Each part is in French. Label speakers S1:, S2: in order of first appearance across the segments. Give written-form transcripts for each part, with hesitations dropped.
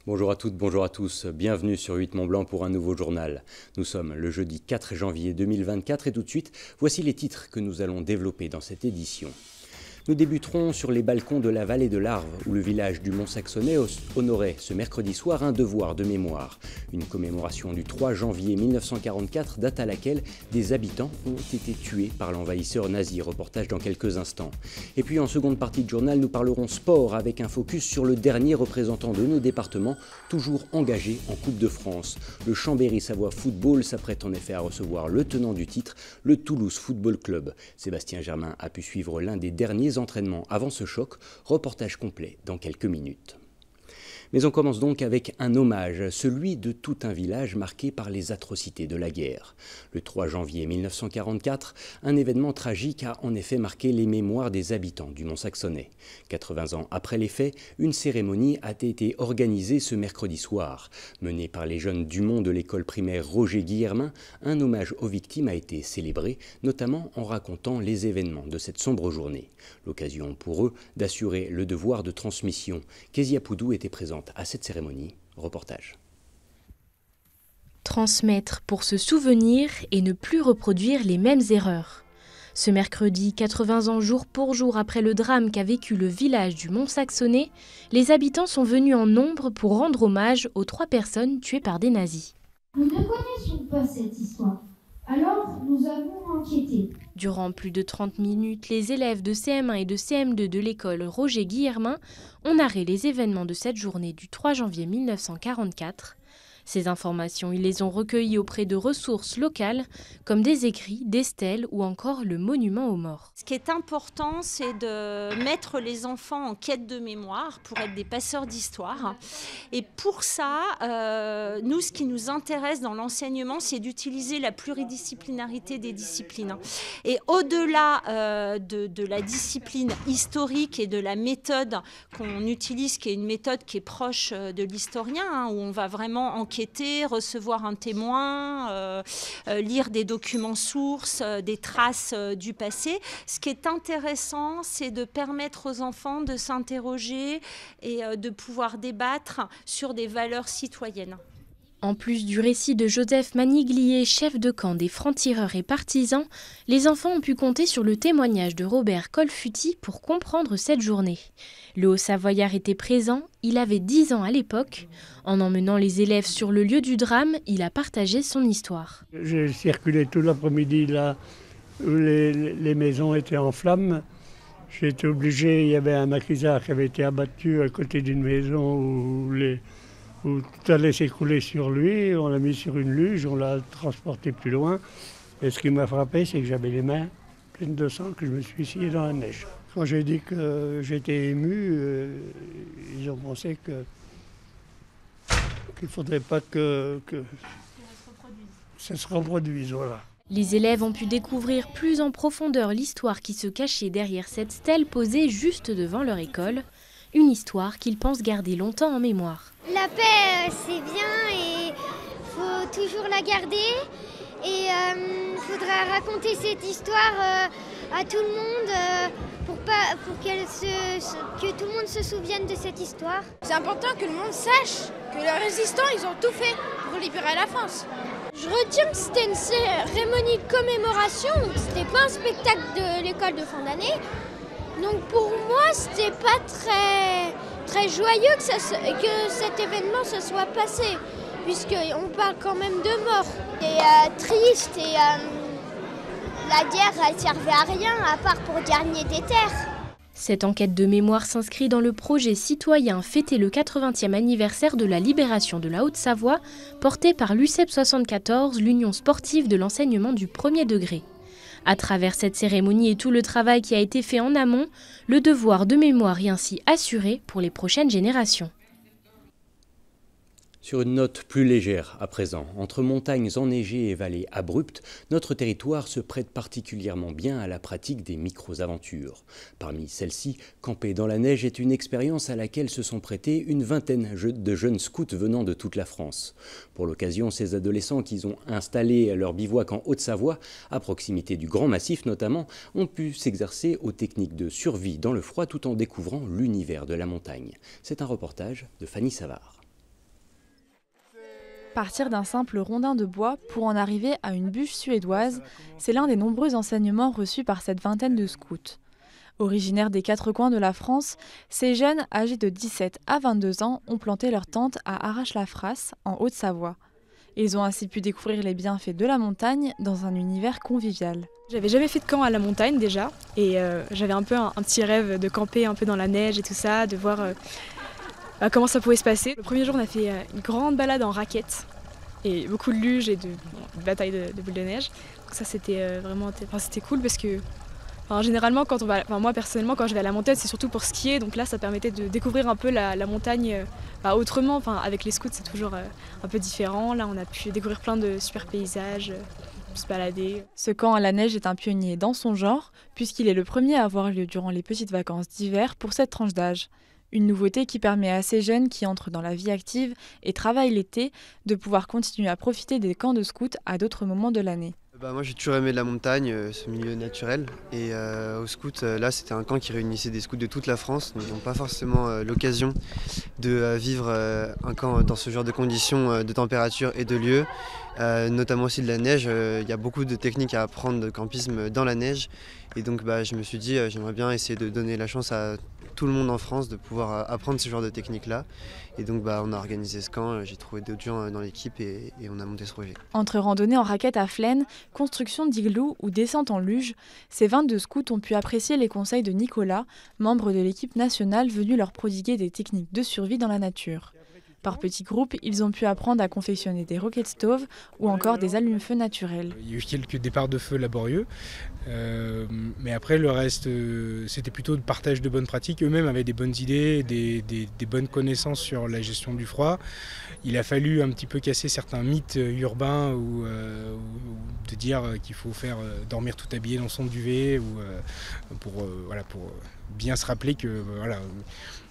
S1: Bonjour à toutes, bonjour à tous, bienvenue sur 8 Mont Blanc pour un nouveau journal. Nous sommes le jeudi 4 janvier 2024 et tout de suite, voici les titres que nous allons développer dans cette édition. Nous débuterons sur les balcons de la vallée de l'Arve, où le village du Mont-Saxonnais honorait ce mercredi soir un devoir de mémoire. Une commémoration du 3 janvier 1944, date à laquelle des habitants ont été tués par l'envahisseur nazi. Reportage dans quelques instants. Et puis en seconde partie de journal, nous parlerons sport avec un focus sur le dernier représentant de nos départements, toujours engagé en Coupe de France. Le Chambéry-Savoie Football s'apprête en effet à recevoir le tenant du titre, le Toulouse Football Club. Sébastien Germain a pu suivre l'un des derniers entraînements avant ce choc, reportage complet dans quelques minutes. Mais on commence donc avec un hommage, celui de tout un village marqué par les atrocités de la guerre. Le 3 janvier 1944, un événement tragique a en effet marqué les mémoires des habitants du Mont-Saxonnais. 80 ans après les faits, une cérémonie a été organisée ce mercredi soir. Menée par les jeunes du Mont de l'école primaire Roger Guillermin, un hommage aux victimes a été célébré, notamment en racontant les événements de cette sombre journée. L'occasion pour eux d'assurer le devoir de transmission. Kezia Poudou était présente à cette cérémonie. Reportage.
S2: Transmettre pour se souvenir et ne plus reproduire les mêmes erreurs. Ce mercredi, 80 ans jour pour jour après le drame qu'a vécu le village du Mont-Saxonnais, les habitants sont venus en nombre pour rendre hommage aux 3 personnes tuées par des nazis.
S3: Nous ne connaissions pas cette histoire. Alors, nous avons enquêté.
S2: Durant plus de 30 minutes, les élèves de CM1 et de CM2 de l'école Roger Guillermin ont narré les événements de cette journée du 3 janvier 1944. Ces informations, ils les ont recueillies auprès de ressources locales, comme des écrits, des stèles ou encore le monument aux morts.
S4: Ce qui est important, c'est de mettre les enfants en quête de mémoire pour être des passeurs d'histoire. Et pour ça, nous, ce qui nous intéresse dans l'enseignement, c'est d'utiliser la pluridisciplinarité des disciplines. Et au-delà de la discipline historique et de la méthode qu'on utilise, qui est une méthode qui est proche de l'historien, où on va vraiment enquêter, recevoir un témoin, lire des documents sources, des traces du passé. Ce qui est intéressant, c'est de permettre aux enfants de s'interroger et de pouvoir débattre sur des valeurs citoyennes.
S2: En plus du récit de Joseph Maniglier, chef de camp des francs-tireurs et partisans, les enfants ont pu compter sur le témoignage de Robert Colfutti pour comprendre cette journée. Le Haut-Savoyard était présent, il avait 10 ans à l'époque. En emmenant les élèves sur le lieu du drame, il a partagé son histoire.
S5: J'ai circulé tout l'après-midi là où les maisons étaient en flammes. J'ai été obligé, il y avait un maquisard qui avait été abattu à côté d'une maison où tout allait s'écrouler sur lui. On l'a mis sur une luge, on l'a transporté plus loin. Et ce qui m'a frappé, c'est que j'avais les mains pleines de sang, que je me suis essuyé dans la neige. Quand j'ai dit que j'étais ému, ils ont pensé qu'il ne faudrait pas que ça se reproduise. Voilà.
S2: Les élèves ont pu découvrir plus en profondeur l'histoire qui se cachait derrière cette stèle posée juste devant leur école. Une histoire qu'ils pensent garder longtemps en mémoire.
S6: La paix, c'est bien et faut toujours la garder. Et il faudra raconter cette histoire à tout le monde pour que tout le monde se souvienne de cette histoire.
S7: C'est important que le monde sache que les résistants, ils ont tout fait pour libérer la France.
S6: Je retiens que c'était une cérémonie de commémoration, c'était pas un spectacle de l'école de fin d'année. Donc pour moi, c'était pas très joyeux que cet événement se soit passé, puisqu'on parle quand même de mort.
S8: C'est triste et la guerre, elle servait à rien à part pour gagner des terres.
S2: Cette enquête de mémoire s'inscrit dans le projet citoyen fêter le 80e anniversaire de la libération de la Haute-Savoie, porté par l'UCEP 74, l'Union sportive de l'enseignement du premier degré. À travers cette cérémonie et tout le travail qui a été fait en amont, le devoir de mémoire est ainsi assuré pour les prochaines générations.
S1: Sur une note plus légère à présent, entre montagnes enneigées et vallées abruptes, notre territoire se prête particulièrement bien à la pratique des micro-aventures. Parmi celles-ci, camper dans la neige est une expérience à laquelle se sont prêtés une vingtaine de jeunes scouts venant de toute la France. Pour l'occasion, ces adolescents qui ont installé leur bivouac en Haute-Savoie, à proximité du Grand Massif notamment, ont pu s'exercer aux techniques de survie dans le froid tout en découvrant l'univers de la montagne. C'est un reportage de Fanny Savard.
S9: Partir d'un simple rondin de bois pour en arriver à une bûche suédoise, c'est l'un des nombreux enseignements reçus par cette vingtaine de scouts. Originaires des quatre coins de la France, ces jeunes, âgés de 17 à 22 ans, ont planté leur tente à Arrache-la-Frasse, en Haute-Savoie. Ils ont ainsi pu découvrir les bienfaits de la montagne dans un univers convivial.
S10: J'avais jamais fait de camp à la montagne déjà, et j'avais un peu un petit rêve de camper un peu dans la neige et tout ça, de voir comment ça pouvait se passer. Le premier jour, on a fait une grande balade en raquettes, et beaucoup de luge et de bataille de boules de neige. Donc ça, c'était vraiment c'était cool parce que généralement, quand on va, moi personnellement, quand je vais à la montagne, c'est surtout pour skier. Donc là, ça permettait de découvrir un peu la montagne autrement. Avec les scouts, c'est toujours un peu différent. Là, on a pu découvrir plein de super paysages, se balader.
S9: Ce camp à la neige est un pionnier dans son genre, puisqu'il est le premier à avoir lieu durant les petites vacances d'hiver pour cette tranche d'âge. Une nouveauté qui permet à ces jeunes qui entrent dans la vie active et travaillent l'été de pouvoir continuer à profiter des camps de scouts à d'autres moments de l'année.
S11: Moi j'ai toujours aimé la montagne, ce milieu naturel, et au scout, là c'était un camp qui réunissait des scouts de toute la France, mais ils n'ont pas forcément l'occasion de vivre un camp dans ce genre de conditions, de température et de lieu, notamment aussi de la neige. Il y a beaucoup de techniques à apprendre de campisme dans la neige, et donc je me suis dit j'aimerais bien essayer de donner la chance à tout le monde en France de pouvoir apprendre ce genre de techniques-là. Et donc on a organisé ce camp, j'ai trouvé d'autres gens dans l'équipe et on a monté ce projet.
S9: Entre randonnée en raquette à Flaine, construction d'igloo ou descente en luge, ces 22 scouts ont pu apprécier les conseils de Nicolas, membre de l'équipe nationale venu leur prodiguer des techniques de survie dans la nature. Par petits groupes, ils ont pu apprendre à confectionner des roquettes stoves ou encore des allumes-feu naturels.
S12: Il y a eu quelques départs de feu laborieux, mais après le reste, c'était plutôt de partage de bonnes pratiques. Eux-mêmes avaient des bonnes idées, des bonnes connaissances sur la gestion du froid. Il a fallu un petit peu casser certains mythes urbains ou de dire qu'il faut faire dormir tout habillé dans son duvet pour bien se rappeler que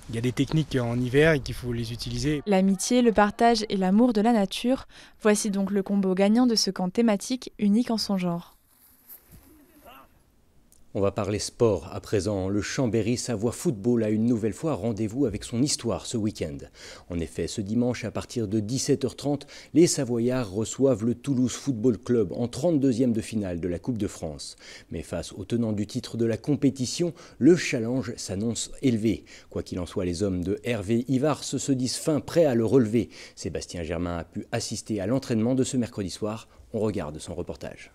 S12: il y a des techniques en hiver et qu'il faut les utiliser.
S9: L'amitié, le partage et l'amour de la nature, voici donc le combo gagnant de ce camp thématique unique en son genre.
S1: On va parler sport à présent. Le Chambéry Savoie Football a une nouvelle fois rendez-vous avec son histoire ce week-end. En effet, ce dimanche à partir de 17h30, les Savoyards reçoivent le Toulouse Football Club en 32e de finale de la Coupe de France. Mais face aux tenants du titre de la compétition, le challenge s'annonce élevé. Quoi qu'il en soit, les hommes de Hervé Ivars se disent fin prêts à le relever. Sébastien Germain a pu assister à l'entraînement de ce mercredi soir. On regarde son reportage.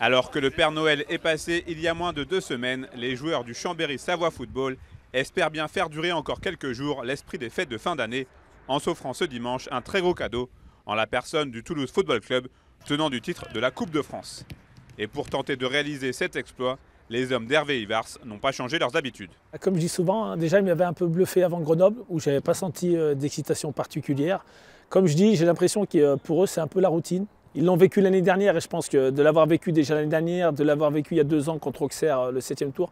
S13: Alors que le Père Noël est passé il y a moins de 2 semaines, les joueurs du Chambéry Savoie Football espèrent bien faire durer encore quelques jours l'esprit des fêtes de fin d'année en s'offrant ce dimanche un très gros cadeau en la personne du Toulouse Football Club, tenant du titre de la Coupe de France. Et pour tenter de réaliser cet exploit, les hommes d'Hervé Ivars n'ont pas changé leurs habitudes.
S14: Comme je dis souvent, déjà il m'avait un peu bluffé avant Grenoble où je n'avais pas senti d'excitation particulière. Comme je dis, j'ai l'impression que pour eux c'est un peu la routine. Ils l'ont vécu l'année dernière et je pense que de l'avoir vécu déjà l'année dernière, de l'avoir vécu il y a 2 ans contre Auxerre, le 8e tour,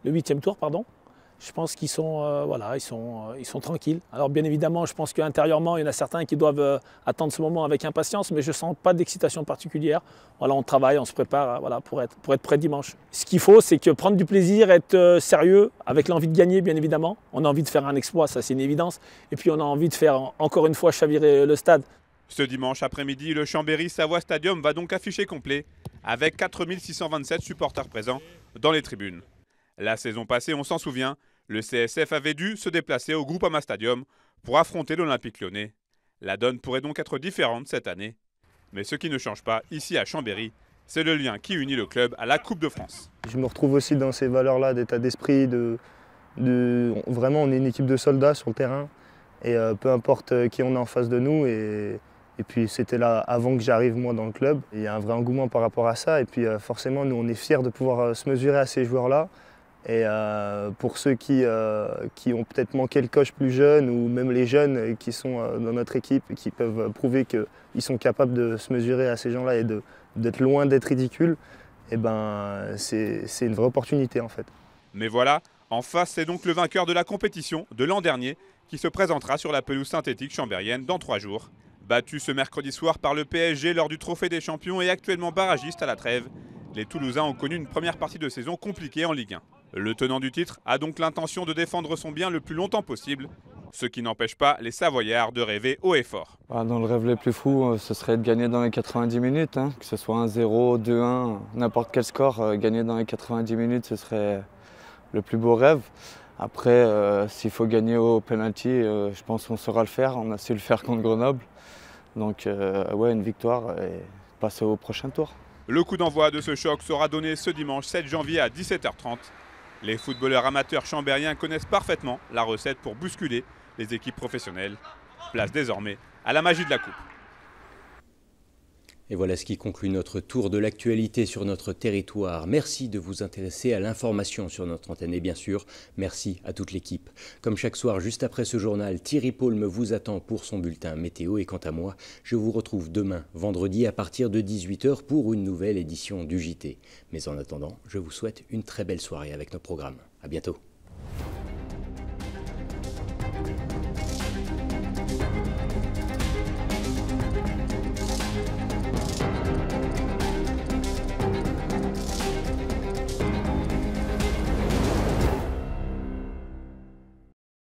S14: je pense qu'ils sont, ils sont tranquilles. Alors bien évidemment, je pense qu'intérieurement, il y en a certains qui doivent attendre ce moment avec impatience, mais je ne sens pas d'excitation particulière. Voilà, on travaille, on se prépare pour être prêt dimanche. Ce qu'il faut, c'est que prendre du plaisir, être sérieux, avec l'envie de gagner, bien évidemment. On a envie de faire un exploit, ça c'est une évidence. Et puis on a envie de faire encore une fois chavirer le stade.
S13: Ce dimanche après-midi, le Chambéry Savoie Stadium va donc afficher complet avec 4627 supporters présents dans les tribunes. La saison passée, on s'en souvient, le CSF avait dû se déplacer au Groupama Stadium pour affronter l'Olympique Lyonnais. La donne pourrait donc être différente cette année. Mais ce qui ne change pas ici à Chambéry, c'est le lien qui unit le club à la Coupe de France.
S15: Je me retrouve aussi dans ces valeurs-là d'état d'esprit, vraiment on est une équipe de soldats sur le terrain et peu importe qui on est en face de nous. Et puis c'était là avant que j'arrive moi dans le club. Il y a un vrai engouement par rapport à ça et puis forcément nous on est fiers de pouvoir se mesurer à ces joueurs-là. Et pour ceux qui ont peut-être manqué le coche plus jeunes ou même les jeunes qui sont dans notre équipe et qui peuvent prouver qu'ils sont capables de se mesurer à ces gens-là et d'être loin d'être ridicules, c'est une vraie opportunité en fait.
S13: Mais voilà, en face c'est donc le vainqueur de la compétition de l'an dernier qui se présentera sur la pelouse synthétique chambérienne dans 3 jours. Battu ce mercredi soir par le PSG lors du Trophée des Champions et actuellement barragiste à la trêve, les Toulousains ont connu une première partie de saison compliquée en Ligue 1. Le tenant du titre a donc l'intention de défendre son bien le plus longtemps possible Ce qui n'empêche pas les Savoyards de rêver haut et fort.
S16: Dans le rêve les plus fous, ce serait de gagner dans les 90 minutes, que ce soit 1-0, 2-1, n'importe quel score, gagner dans les 90 minutes, ce serait le plus beau rêve. Après, s'il faut gagner au penalty, je pense qu'on saura le faire, on a su le faire contre Grenoble. Donc ouais, une victoire et passer au prochain tour.
S13: Le coup d'envoi de ce choc sera donné ce dimanche 7 janvier à 17h30. Les footballeurs amateurs chambériens connaissent parfaitement la recette pour bousculer les équipes professionnelles. Place désormais à la magie de la coupe.
S1: Et voilà ce qui conclut notre tour de l'actualité sur notre territoire. Merci de vous intéresser à l'information sur notre antenne et bien sûr, merci à toute l'équipe. Comme chaque soir, juste après ce journal, Thierry Paulme vous attend pour son bulletin météo et quant à moi, je vous retrouve demain, vendredi à partir de 18h pour une nouvelle édition du JT. Mais en attendant, je vous souhaite une très belle soirée avec nos programmes. À bientôt.